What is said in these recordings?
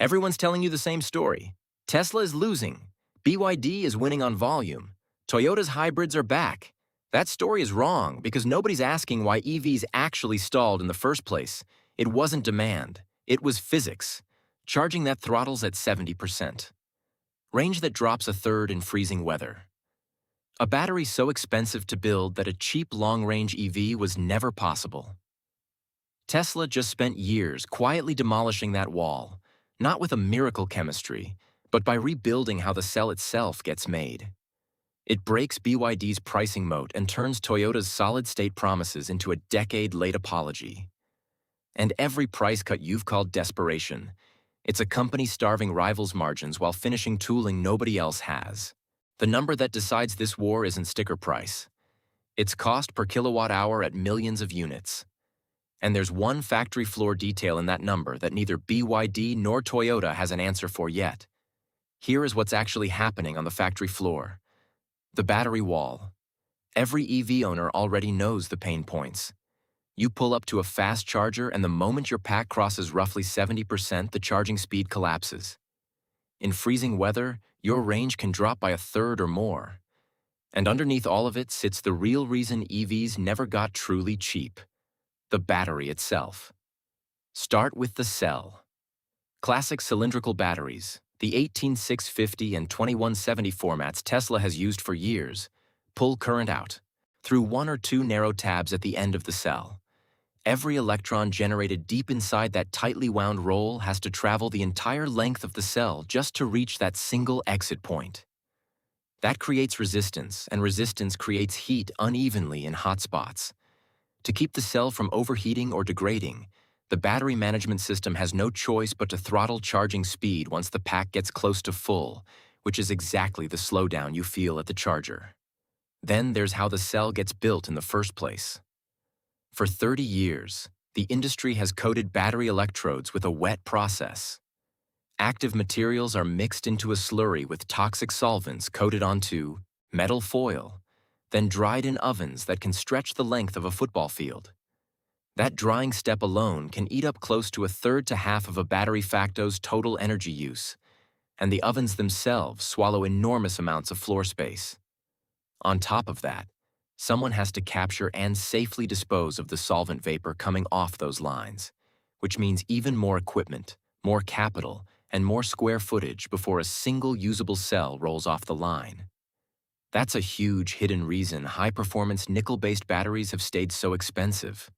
Everyone's telling you the same story. Tesla is losing. BYD is winning on volume. Toyota's hybrids are back. That story is wrong because nobody's asking why EVs actually stalled in the first place. It wasn't demand. It was physics. Charging that throttles at 70%. Range that drops a third in freezing weather. A battery so expensive to build that a cheap long-range EV was never possible. Tesla just spent years quietly demolishing that wall, not with a miracle chemistry, but by rebuilding how the cell itself gets made. It breaks BYD's pricing moat and turns Toyota's solid-state promises into a decade-late apology. And every price cut you've called desperation, it's a company starving rivals' margins while finishing tooling nobody else has. The number that decides this war isn't sticker price. It's cost per kilowatt hour at millions of units. And there's one factory floor detail in that number that neither BYD nor Toyota has an answer for yet. Here is what's actually happening on the factory floor. The battery wall. Every EV owner already knows the pain points. You pull up to a fast charger and the moment your pack crosses roughly 70%, the charging speed collapses. In freezing weather, your range can drop by a third or more. And underneath all of it sits the real reason EVs never got truly cheap. The battery itself. Start with the cell. Classic cylindrical batteries, the 18650 and 2170 formats Tesla has used for years, pull current out through one or two narrow tabs at the end of the cell. Every electron generated deep inside that tightly wound roll has to travel the entire length of the cell just to reach that single exit point. That creates resistance, and resistance creates heat unevenly in hot spots. To keep the cell from overheating or degrading, the battery management system has no choice but to throttle charging speed once the pack gets close to full, which is exactly the slowdown you feel at the charger. Then there's how the cell gets built in the first place. For 30 years, the industry has coated battery electrodes with a wet process. Active materials are mixed into a slurry with toxic solvents coated onto metal foil, then dried in ovens that can stretch the length of a football field. That drying step alone can eat up close to a third to half of a battery facto's total energy use, and the ovens themselves swallow enormous amounts of floor space. On top of that, someone has to capture and safely dispose of the solvent vapor coming off those lines, which means even more equipment, more capital, and more square footage before a single usable cell rolls off the line. That's a huge hidden reason high-performance nickel-based batteries have stayed so expensive.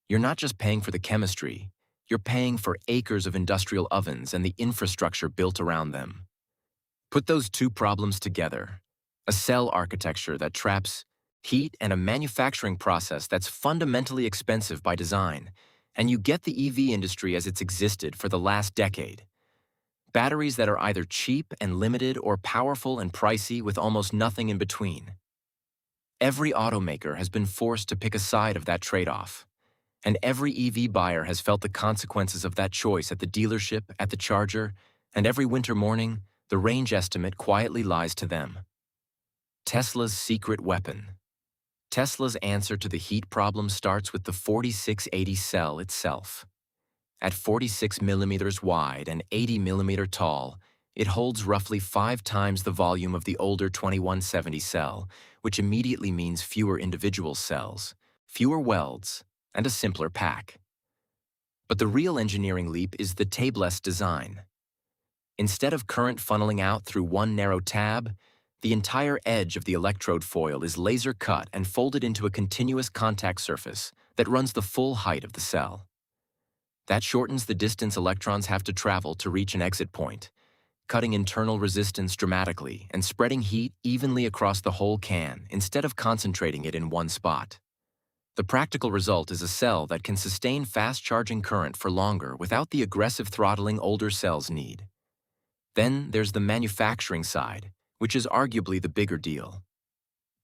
You're not just paying for the chemistry, you're paying for acres of industrial ovens and the infrastructure built around them. Put those two problems together, a cell architecture that traps heat and a manufacturing process that's fundamentally expensive by design, and you get the EV industry as it's existed for the last decade. Batteries that are either cheap and limited or powerful and pricey with almost nothing in between. Every automaker has been forced to pick a side of that trade-off, and every EV buyer has felt the consequences of that choice at the dealership, at the charger, and every winter morning, the range estimate quietly lies to them. Tesla's secret weapon. Tesla's answer to the heat problem starts with the 4680 cell itself. At 46 millimeters wide and 80 millimeter tall, it holds roughly 5 times the volume of the older 2170 cell, which immediately means fewer individual cells, fewer welds, and a simpler pack. But the real engineering leap is the tabless design. Instead of current funneling out through one narrow tab, the entire edge of the electrode foil is laser cut and folded into a continuous contact surface that runs the full height of the cell. That shortens the distance electrons have to travel to reach an exit point, cutting internal resistance dramatically and spreading heat evenly across the whole can instead of concentrating it in one spot. The practical result is a cell that can sustain fast charging current for longer without the aggressive throttling older cells need. Then there's the manufacturing side, which is arguably the bigger deal.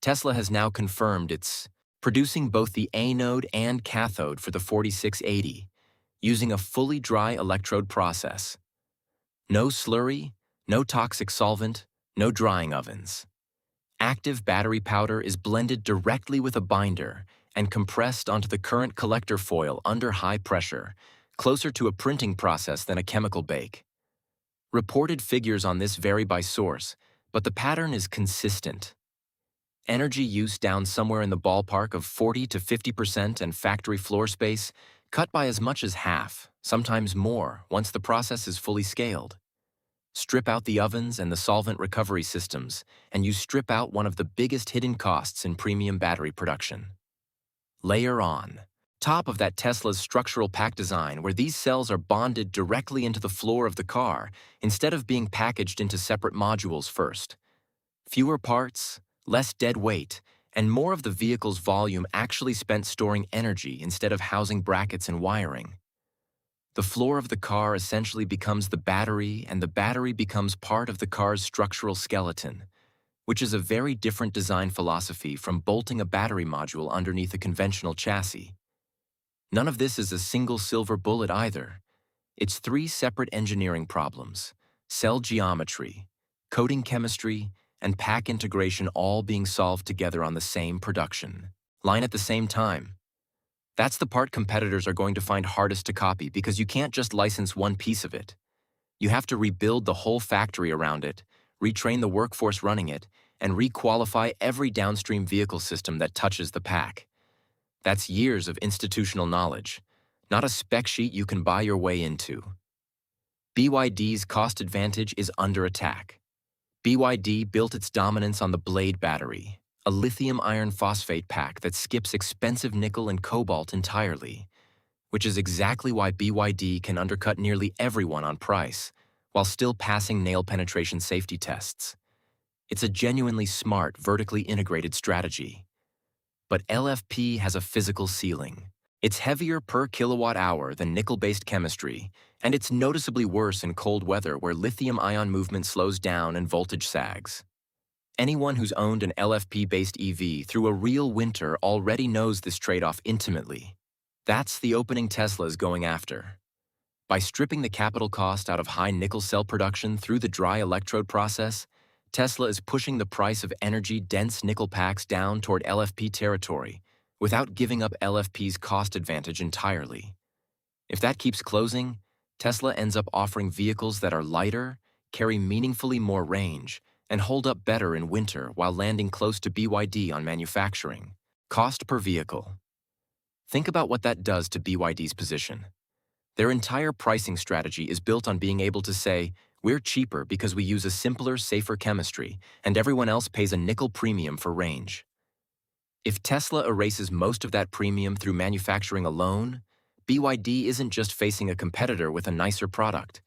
Tesla has now confirmed it's producing both the anode and cathode for the 4680, using a fully dry electrode process. No slurry, no toxic solvent, no drying ovens. Active battery powder is blended directly with a binder and compressed onto the current collector foil under high pressure, closer to a printing process than a chemical bake. Reported figures on this vary by source, but the pattern is consistent. Energy use down somewhere in the ballpark of 40 to 50% and factory floor space cut by as much as half, sometimes more, once the process is fully scaled. Strip out the ovens and the solvent recovery systems, and you strip out one of the biggest hidden costs in premium battery production. Layer on top of that Tesla's structural pack design, where these cells are bonded directly into the floor of the car instead of being packaged into separate modules first. Fewer parts, less dead weight, and more of the vehicle's volume actually spent storing energy instead of housing brackets and wiring. The floor of the car essentially becomes the battery, and the battery becomes part of the car's structural skeleton, which is a very different design philosophy from bolting a battery module underneath a conventional chassis. None of this is a single silver bullet either. It's three separate engineering problems: cell geometry, coating chemistry, and pack integration, all being solved together on the same production line at the same time. That's the part competitors are going to find hardest to copy, because you can't just license one piece of it. You have to rebuild the whole factory around it, retrain the workforce running it, and requalify every downstream vehicle system that touches the pack. That's years of institutional knowledge, not a spec sheet you can buy your way into. BYD's cost advantage is under attack. BYD built its dominance on the Blade battery, a lithium iron phosphate pack that skips expensive nickel and cobalt entirely, which is exactly why BYD can undercut nearly everyone on price while still passing nail penetration safety tests. It's a genuinely smart, vertically integrated strategy. But LFP has a physical ceiling. It's heavier per kilowatt hour than nickel-based chemistry, and it's noticeably worse in cold weather where lithium-ion movement slows down and voltage sags. Anyone who's owned an LFP-based EV through a real winter already knows this trade-off intimately. That's the opening Tesla's going after. By stripping the capital cost out of high nickel cell production through the dry electrode process, Tesla is pushing the price of energy-dense nickel packs down toward LFP territory without giving up LFP's cost advantage entirely. If that keeps closing, Tesla ends up offering vehicles that are lighter, carry meaningfully more range, and hold up better in winter while landing close to BYD on manufacturing. Cost per vehicle. Think about what that does to BYD's position. Their entire pricing strategy is built on being able to say, "We're cheaper because we use a simpler, safer chemistry, and everyone else pays a nickel premium for range." If Tesla erases most of that premium through manufacturing alone, BYD isn't just facing a competitor with a nicer product.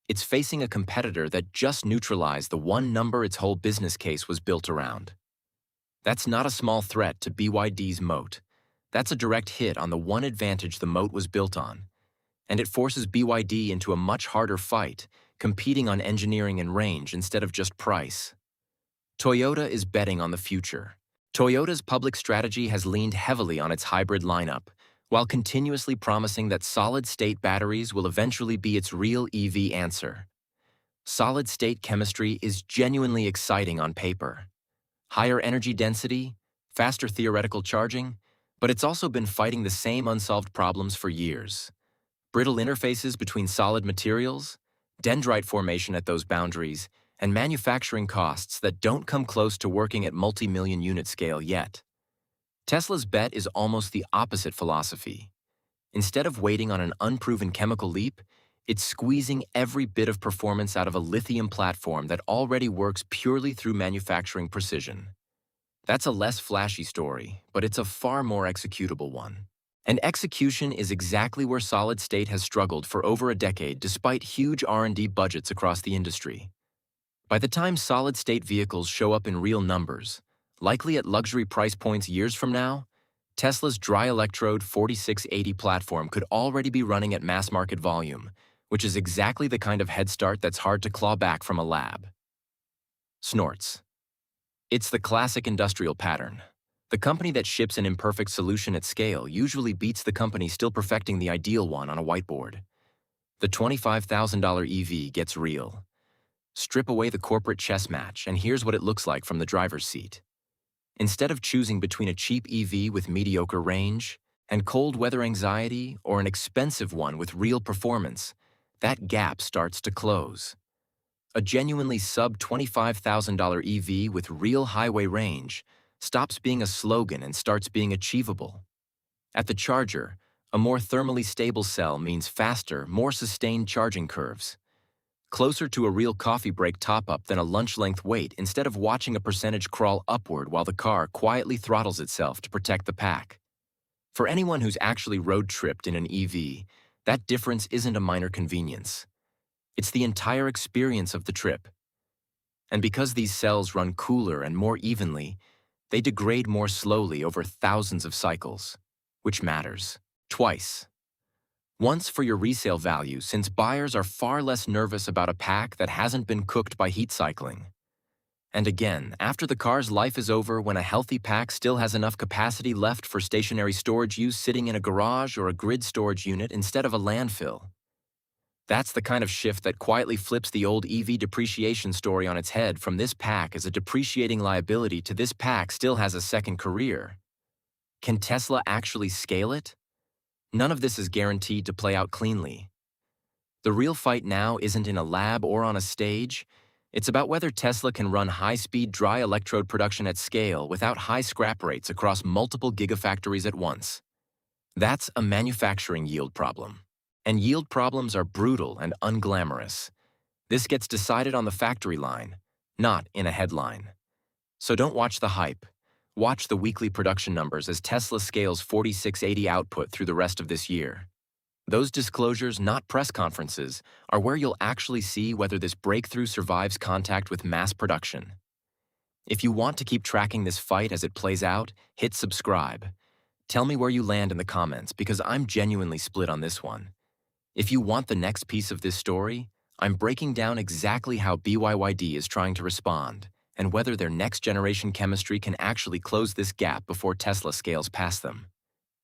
It's facing a competitor that just neutralized the one number its whole business case was built around. That's not a small threat to BYD's moat. That's a direct hit on the one advantage the moat was built on. And it forces BYD into a much harder fight, competing on engineering and range instead of just price. Toyota is betting on the future. Toyota's public strategy has leaned heavily on its hybrid lineup, while continuously promising that solid-state batteries will eventually be its real EV answer. Solid-state chemistry is genuinely exciting on paper. Higher energy density, faster theoretical charging, but it's also been fighting the same unsolved problems for years. Brittle interfaces between solid materials, dendrite formation at those boundaries, and manufacturing costs that don't come close to working at multi-million unit scale yet. Tesla's bet is almost the opposite philosophy. Instead of waiting on an unproven chemical leap, it's squeezing every bit of performance out of a lithium platform that already works purely through manufacturing precision. That's a less flashy story, but it's a far more executable one. And execution is exactly where solid-state has struggled for over a decade despite huge R&D budgets across the industry. By the time solid-state vehicles show up in real numbers, likely at luxury price points years from now, Tesla's dry electrode 4680 platform could already be running at mass market volume, which is exactly the kind of head start that's hard to claw back from a lab. Snorts. It's the classic industrial pattern. The company that ships an imperfect solution at scale usually beats the company still perfecting the ideal one on a whiteboard. The $25,000 EV gets real. Strip away the corporate chess match, and here's what it looks like from the driver's seat. Instead of choosing between a cheap EV with mediocre range and cold weather anxiety or an expensive one with real performance, that gap starts to close. A genuinely sub-$25,000 EV with real highway range stops being a slogan and starts being achievable. At the charger, a more thermally stable cell means faster, more sustained charging curves. Closer to a real coffee break top-up than a lunch-length wait instead of watching a percentage crawl upward while the car quietly throttles itself to protect the pack. For anyone who's actually road-tripped in an EV, that difference isn't a minor convenience. It's the entire experience of the trip. And because these cells run cooler and more evenly, they degrade more slowly over thousands of cycles, which matters twice. Once for your resale value, since buyers are far less nervous about a pack that hasn't been cooked by heat cycling. And again, after the car's life is over, when a healthy pack still has enough capacity left for stationary storage use sitting in a garage or a grid storage unit instead of a landfill. That's the kind of shift that quietly flips the old EV depreciation story on its head, from this pack as a depreciating liability to this pack still has a second career. Can Tesla actually scale it? None of this is guaranteed to play out cleanly. The real fight now isn't in a lab or on a stage. It's about whether Tesla can run high-speed dry electrode production at scale without high scrap rates across multiple gigafactories at once. That's a manufacturing yield problem. And yield problems are brutal and unglamorous. This gets decided on the factory line, not in a headline. So don't watch the hype. Watch the weekly production numbers as Tesla scales 4680 output through the rest of this year. Those disclosures, not press conferences, are where you'll actually see whether this breakthrough survives contact with mass production. If you want to keep tracking this fight as it plays out, hit subscribe. Tell me where you land in the comments, because I'm genuinely split on this one. If you want the next piece of this story, I'm breaking down exactly how BYD is trying to respond, and whether their next-generation chemistry can actually close this gap before Tesla scales past them.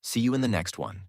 See you in the next one.